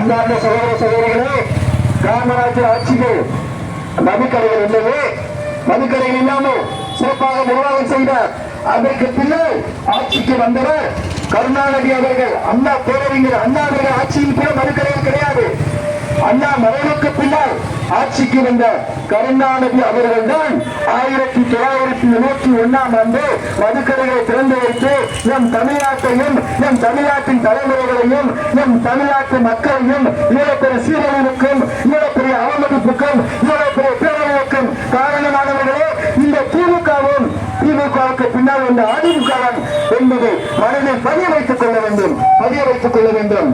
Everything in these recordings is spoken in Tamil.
அந்தாண்ட சகோதர சகோதரிகளே, காமராஜர் ஆட்சிகள் மதுக்கடைகள் இல்லவே, மதுக்கடைகள் இல்லாமல் சிறப்பாக நிர்வாகம் செய்தார். அதற்கு பின்னர் ஆட்சிக்கு வந்தவர் கருணாநிதி அவர்கள். அண்ணா பேரறிஞர் அண்ணா அவர்கள் ஆட்சியில் கூட மதுக்கடைகள் கிடையாது. அண்ணா மறைவுக்கு பின்னால் ஆட்சிக்கு வந்த கருணாநிதி அவர்கள் தான் 1971 ஆண்டு மதுக்கடைகளை திறந்து வைத்து நம் தமிழ்நாட்டையும் நம் தமிழ்நாட்டின் தலைமுறைகளையும் நம் தமிழ்நாட்டு மக்களையும் இவ்வளவு சீரழிவுக்கும் இவ்வளவு அவமதிப்புக்கும் இவ்வளவு பேரழிவுக்கும் காரணமானவர்களே இந்த திமுகவும் திமுகவுக்கு பின்னால் வந்த அதிமுகவும் என்பதை மனதில் பதிய வைத்துக் கொள்ள வேண்டும்.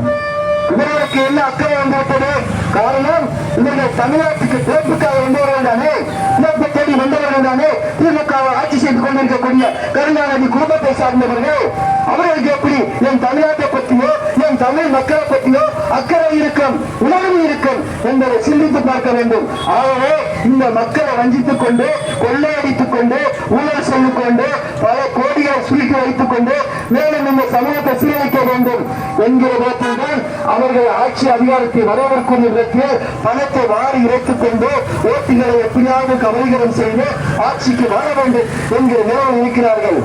இவர்களுக்கு என்ன அக்கறை வந்துவிட்டது? காரணம், இவர்கள் தமிழ்நாட்டுக்கு பிறப்புக்காக வந்தவர்கள் தானே, பிறப்பு தேடி வந்தவர்கள் தானே. திமுகவை ஆட்சி செய்து கொண்டிருக்கக்கூடிய கருணாநிதி குடும்பத்தை சார்ந்தவர்கள். அவர்களுக்கு எப்படி என் தமிழ்நாட்டை பற்றியோ என் தமிழ் மக்களை பற்றியோ அக்கறை இருக்கும், உணர்வு இருக்கும் என்பதை சிந்தித்து பார்க்க வேண்டும். ஆகவே இந்த மக்களை வஞ்சித்துக் கொண்டு, கொள்ளையடித்துக் கொண்டு, ஊழல் செய்து கொண்டு, பல கோடிகளை சுருக்கி வைத்துக் கொண்டு மேலும் இந்த சமூகத்தை சீரழிக்க வேண்டும் என்கிற விதத்தில் தான் அவர்கள் ஆட்சி அதிகாரத்தை வரவிருக்கும் விதத்தில் பணத்தை வாரி இறைத்துக் கொண்டு ஓட்டுகளை எப்படியாவது கபலீகரம் செய்து ஆட்சிக்கு வர வேண்டும் என்கிற நிலையில் இருக்கிறார்கள்.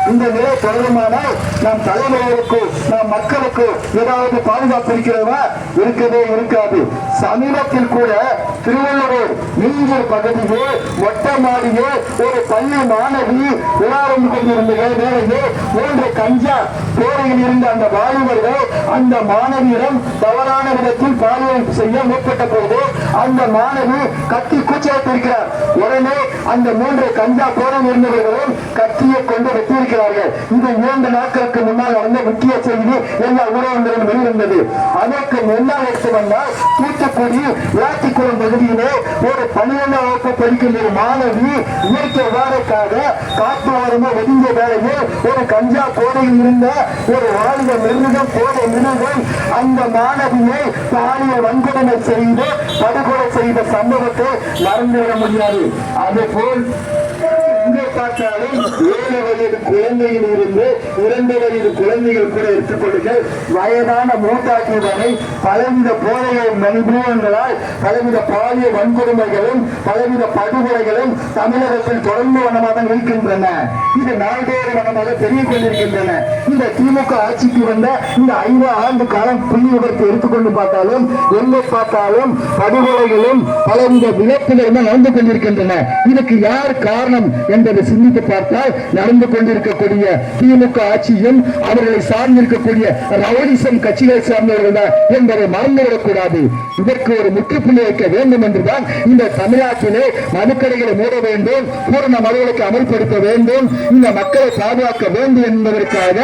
இந்த நிலை தொடருமானால் நம் தலைவர்களுக்கு நம் மக்களுக்கு ஏதாவது பாதுகாப்பு இருக்கிறதா? இருக்கவே இருக்காது. சமீபத்தில் கூட திருவள்ளூர் மீஞ்சூர் பகுதியே மொட்டை மாடியே ஒரு பள்ளி மாணவி விளையாண்டு கொண்டிருந்த வேளையே 3 கஞ்சா போரையில் இருந்த அந்த வாலிபர்கள் அந்த மாணவியிடம் தவறான விதத்தில் பாலியல் செய்ய முற்பட்ட போது அந்த மாணவி கத்தி கூச்சலிட்டிருக்கிறார். உடனே அந்த 3 கஞ்சா போரையில் இருந்தவர்களும் கத்தியை கொண்டு வெட்டியிருக்கிறார். இது 2 நாட்களுக்கு முன்னால் நடந்த முக்கிய செய்தி எல்லா ஊடகங்களிலும் வெளிவந்தது. அதற்கு முன்னால் எடுத்து வந்தால் தூத்துக்குடி விளாத்திக்குளம் பகுதியிலே ஒரு 12ஆம் வகுப்பு படிக்கின்ற ஒரு மாணவி இயற்கை வாழைக்காக காட்டு வாரமோ ஒதுங்கிய வேலையில் ஒரு கஞ்சா போதையில் இருந்த ஒரு வாலிப மிருகம் போதை மிருகம் அந்த மாணவியை பாலியல் வன்கொடுமை செய்து படுகொலை செய்த சம்பவத்தை மறந்துவிட முடியாது. அதேபோல் எங்கே பார்த்தாலும் 7 வயது குழந்தையில் இருந்து 2 வயது குழந்தைகள் கூட எடுத்துக்கொள்ளுங்கள். வயதான மூத்தாக்கியவரை பலவித போதைகள் மனிதங்களால் பலவித பாலியல் வன்கொடுமைகளும் பலவித படுகொலைகளும் தமிழகத்தில் தொடர்ந்து வனமாக இருக்கின்றன. இது நாள்தோறும் வனமாக தெரிய கொண்டிருக்கின்றன. இந்த திமுக ஆட்சிக்கு வந்த இந்த 5 ஆண்டு காலம் புள்ளி விவரத்தை எடுத்துக்கொண்டு பார்த்தாலும் எங்கே பார்த்தாலும் படுகொலைகளும் பலவித விளக்குகளும் நடந்து கொண்டிருக்கின்றன. இதுக்கு யார் காரணம் என்பதை சிந்தித்து பார்த்தால் நடந்து கொண்டிருக்கக்கூடிய திமுக ஆட்சியும் அவர்களை சார்ந்திருக்கக்கூடிய ரவுடிசம் கட்சிகளை சார்ந்தவர்கள் தான் என்பதை மறந்துவிடக்கூடாது. இதற்கு ஒரு முற்றுப்புள்ளி வைக்க வேண்டும் என்றுதான் இந்த தமிழ்நாட்டிலே மதுக்கடைகளை மூட வேண்டும், பூரண மதுவிலக்கை அமல்படுத்த வேண்டும், இந்த மக்களை பாதுகாக்க வேண்டும் என்பதற்காக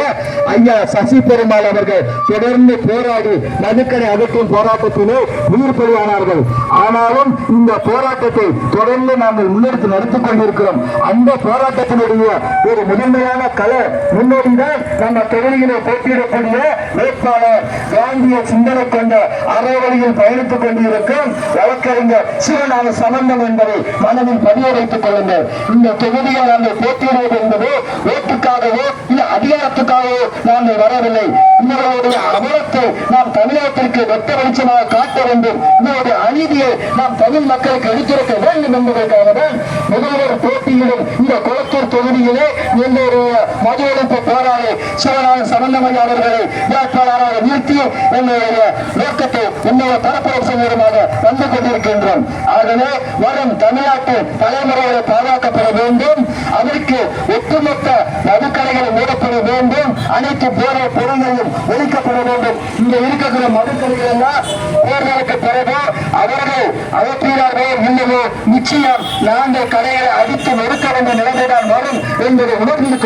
ஐயா சசி பெருமாள் அவர்கள் தொடர்ந்து போராடி மதுக்கடை அகற்றும் போராட்டத்திலே உயிர் பலியானார்கள். ஆனாலும் இந்த போராட்டத்தை தொடர்ந்து நாங்கள் முன்னெடுத்து நடத்திக் கொண்டிருக்கிறோம். அந்த போராட்டத்தினுடைய ஒரு முதன்மையான கலை முன்னோடிதான் நம்ம தொழில்களை போட்டியிடக்கூடிய வேட்பாளர் காந்திய சிந்தனை கொண்ட அறவழியில் பயணித்துக் கொண்டிருக்கும் வழக்கறிஞர் சிவநாத சம்பந்தம் என்பதை மனதில் பதிய வைத்துக் கொள்ளுங்கள். இந்த தொகுதியில் நாங்கள் போட்டியிடுவது என்பது ஓட்டுக்காகவோ இல்லை அதிகாரத்துக்காகவோ நாங்கள் வரவில்லை. இவர்களுடைய அமரத்தை நாம் தமிழகத்திற்கு வெட்ட வெளிச்சமாக காட்ட வேண்டும், இவருடைய அநீதியை நாம் தமிழ் மக்களுக்கு எடுத்துரைக்க வேண்டும் என்பதற்காக தான் முதல்வர் போட்டியிடும் இந்த குளத்தூர் தொகுதியிலே எங்களுடைய மது ஒழிப்பு போராளி சிவநாதன் சம்பந்தமையா அவர்களை வேட்பாளராக நிறுத்தி எங்களுடைய நோக்கத்தை உண்மையை பரப்புரை செய்வதற்காக வந்து கொண்டிருக்கின்றோம். ஆகவே வரும் தமிழ்நாட்டு தலைமுறைகளை பாதுகாக்கப்பட வேண்டும். அதற்கு ஒட்டுமொத்த மதுக்கடைகளை மூடப்பட வேண்டும். அனைத்து போரை பொருள்களையும் ஒழிக்கப்பட வேண்டும். இங்க இருக்கிற மதுக்கடைகள் எல்லாம் தேர்தலுக்கு பிறகு அவர்கள் அகற்றுகிறார்களோ இல்லவோ நிச்சயம் நாங்கள் கடைகளை அடித்து நொறுக்க வேண்டிய நிலைமைதான் வரும் என்பதை உணர்ந்து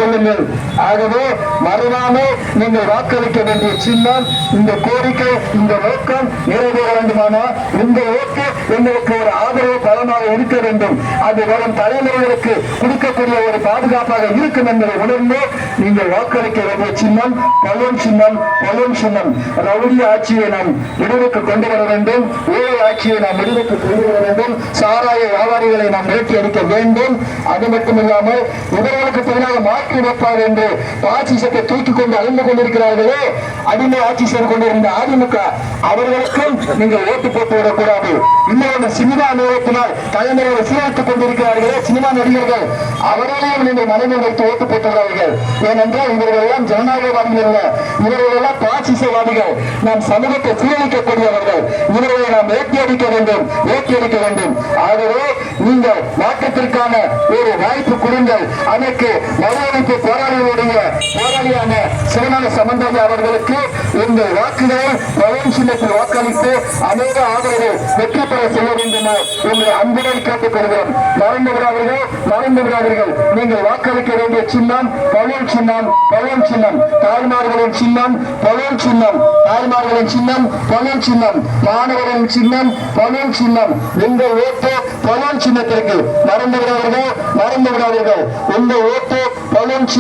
கொள்ளுங்கள். ஆகவே மறுநாளே நீங்கள் வாக்களிக்க வேண்டிய சின்னம் இந்த கோரிக்கை, இந்த நோக்கம் நிறைவேற வேண்டுமானால் இந்த ஓட்டு எங்களுக்கு ஒரு ஆதரவு தரமாக இருக்க வேண்டும். அது வரும் தலைமுறைகளுக்கு கொடுக்கக்கூடிய ஒரு பாதுகாப்பாக இருக்கும் என்பதை உணர்ந்து நீங்கள் வாக்களிக்க வேண்டிய சின்னம் பலூன் சின்னம். பலூன் சின்னம். ரவுடி ஆட்சியை நாம் முடிவுக்கு கொண்டு வர வேண்டும். ஊழல் ஆட்சியை நாம் முடிவுக்கு கொண்டு வர வேண்டும். சாராய வியாபாரிகளை நாம் விரட்டி அடிக்க வேண்டும். அது மட்டுமில்லாமல் இவர்களுக்கு பதிலாக மாற்றி வைப்பார் என்று பாசிசத்தை தூக்கி கொண்டு அழிந்து கொண்டிருக்கிறார்களே, அடிமை ஆட்சி செய்து கொண்டிருந்த அதிமுக, அவர்களுக்கும் நீங்கள் ஓட்டு போட்டு விடக்கூடாது. இன்னொரு சினிமா நிறுவனத்தினால் தலைமுறையை சீரழித்துக் கொண்டிருக்கிறார்களே சினிமா நடிகர்கள், அவர்களையும் நீங்கள் மனதில் வைத்து ஓட்டு போட்டுகிறார்கள். ஏனென்றால் இவர்கள் எல்லாம் ஜனநாயகவாதிகள் அல்ல, இவர்கள் எல்லாம் பாசிசவாதிகள். நாம் சமூகத்தை சீரழிக்கக்கூடியவர்கள். இவர்களை நாம் ஏற்றி அடிக்க வேண்டும், ஏற்றி அடிக்க வேண்டும். ஆகவே நீங்கள் மாற்றத்திற்கான ஒரு வாய்ப்பு கொடுங்கள். அதற்கு மறுவமைப்பு போராளியான சிவஞான சம்பந்தன் அவர்களுக்கு உங்கள் வாக்குகளை பலூன் சின்னத்தில் வாக்களித்து அநேக ஆதரவு வெற்றி பெற செய்ய வேண்டும் உங்களை அன்புடன் கேட்டுக் கொள்கிறோம். மறந்து விடாதீர்கள். நீங்கள் வாக்களிக்க வேண்டிய சின்னம் பலூன் சின்னம். பலூன் சின்னம். தாய்மார்களின் சின்னம் பலூன் சின்னம். தாய்மார்களின் சின்னம் பலூன் சின்னம். மாணவர்களின் சின்னம் பலூன் சின்னம். உங்கள் ஓட்டு பலூன் சின்னத்திற்கு. மறந்து விடாதீர்கள். உங்கள் ஓட்டு பலூன் சின்னம்.